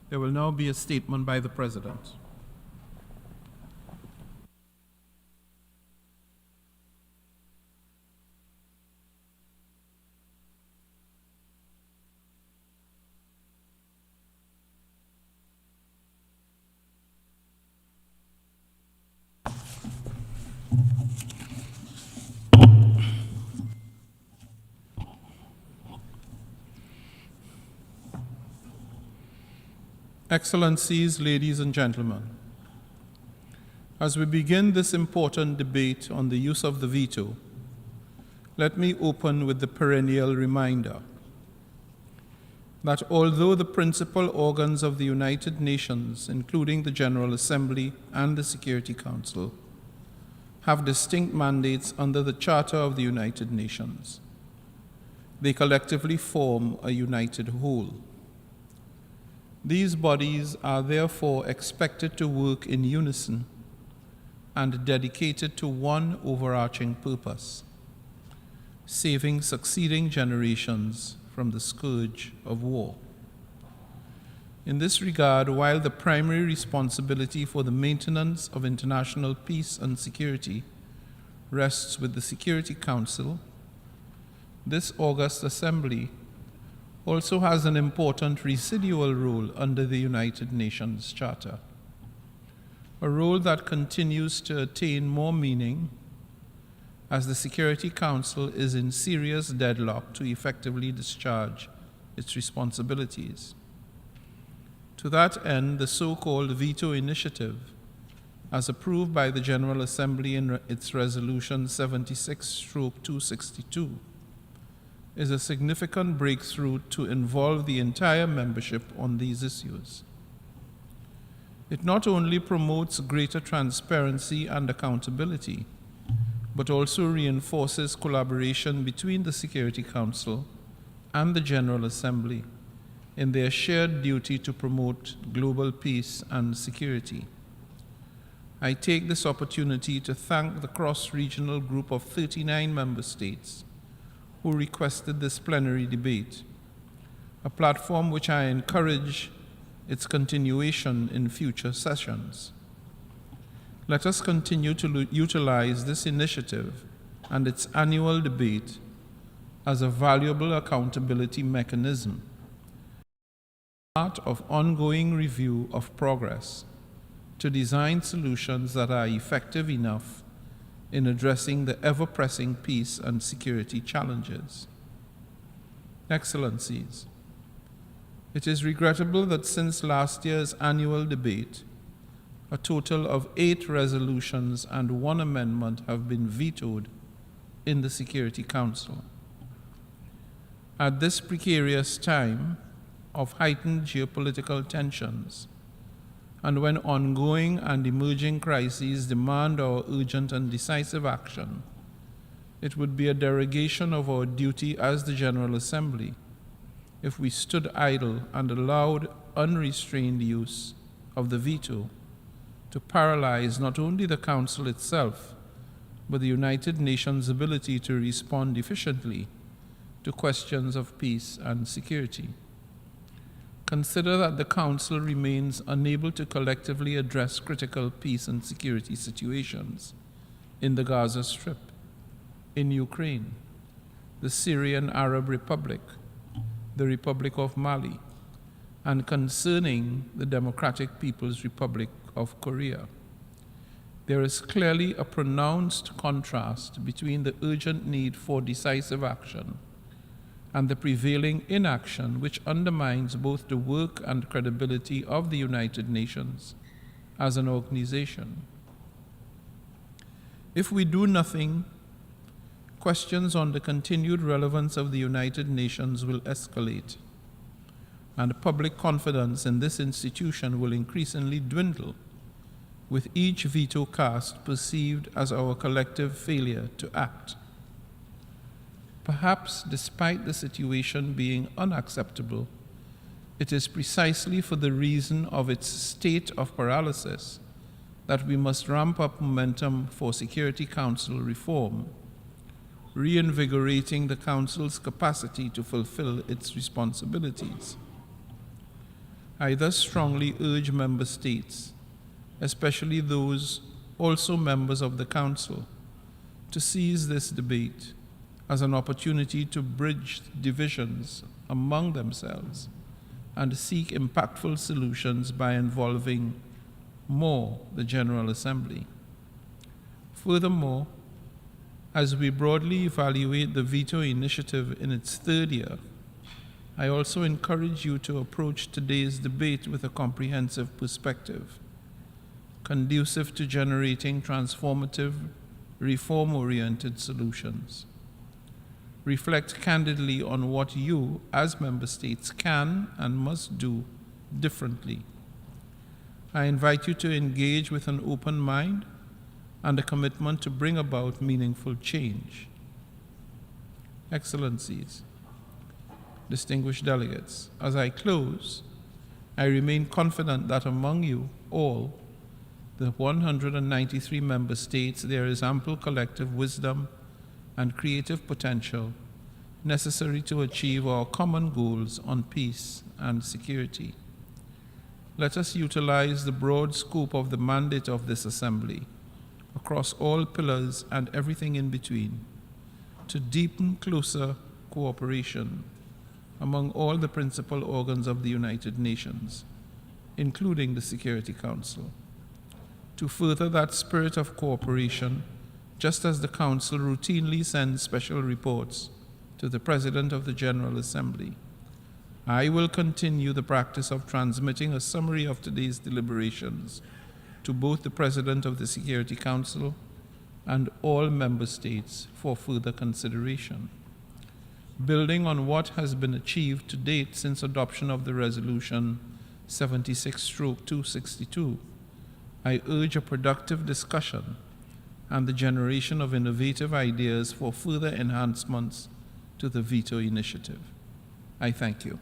There will now be a statement by the President. Excellencies, ladies and gentlemen, as we begin this important debate on the use of the veto, let me open with the perennial reminder that although the principal organs of the United Nations, including the General Assembly and the Security Council, have distinct mandates under the Charter of the United Nations, they collectively form a united whole. These bodies are therefore expected to work in unison and dedicated to one overarching purpose: saving succeeding generations from the scourge of war. In this regard, while the primary responsibility for the maintenance of international peace and security rests with the Security Council, this august assembly also has an important residual role under the United Nations Charter, a role that continues to attain more meaning as the Security Council is in serious deadlock to effectively discharge its responsibilities. To that end, the so-called Veto initiative, as approved by the General Assembly in its Resolution 76/262, is a significant breakthrough to involve the entire membership on these issues. It not only promotes greater transparency and accountability, but also reinforces collaboration between the Security Council and the General Assembly in their shared duty to promote global peace and security. I take this opportunity to thank the cross-regional group of 39 member states who requested this plenary debate, a platform which I encourage its continuation in future sessions. Let us continue to utilize this initiative and its annual debate as a valuable accountability mechanism, part of ongoing review of progress to design solutions that are effective enough in addressing the ever-pressing peace and security challenges. Excellencies, it is regrettable that since last year's annual debate, a total of 8 resolutions and 1 amendment have been vetoed in the Security Council. At this precarious time of heightened geopolitical tensions, and when ongoing and emerging crises demand our urgent and decisive action, it would be a derogation of our duty as the General Assembly if we stood idle and allowed unrestrained use of the veto to paralyze not only the Council itself, but the United Nations' ability to respond efficiently to questions of peace and security. Consider that the Council remains unable to collectively address critical peace and security situations in the Gaza Strip, in Ukraine, the Syrian Arab Republic, the Republic of Mali, and concerning the Democratic People's Republic of Korea. There is clearly a pronounced contrast between the urgent need for decisive action and the prevailing inaction, which undermines both the work and credibility of the United Nations as an organization. If we do nothing, questions on the continued relevance of the United Nations will escalate, and public confidence in this institution will increasingly dwindle, with each veto cast perceived as our collective failure to act. Perhaps despite the situation being unacceptable, it is precisely for the reason of its state of paralysis that we must ramp up momentum for Security Council reform, reinvigorating the Council's capacity to fulfill its responsibilities. I thus strongly urge member states, especially those also members of the Council, to seize this debate as an opportunity to bridge divisions among themselves and seek impactful solutions by involving more the General Assembly. Furthermore, as we broadly evaluate the Veto initiative in its third year, I also encourage you to approach today's debate with a comprehensive perspective, conducive to generating transformative, reform-oriented solutions. Reflect candidly on what you, as member states, can and must do differently. I invite you to engage with an open mind and a commitment to bring about meaningful change. Excellencies, distinguished delegates, as I close, I remain confident that among you all, the 193 member states, there is ample collective wisdom and creative potential necessary to achieve our common goals on peace and security. Let us utilize the broad scope of the mandate of this Assembly across all pillars and everything in between to deepen closer cooperation among all the principal organs of the United Nations, including the Security Council, to further that spirit of cooperation, just as the Council routinely sends special reports to the President of the General Assembly. I will continue the practice of transmitting a summary of today's deliberations to both the President of the Security Council and all member states for further consideration. Building on what has been achieved to date since adoption of the Resolution 76/262, I urge a productive discussion and the generation of innovative ideas for further enhancements to the Veto initiative. I thank you.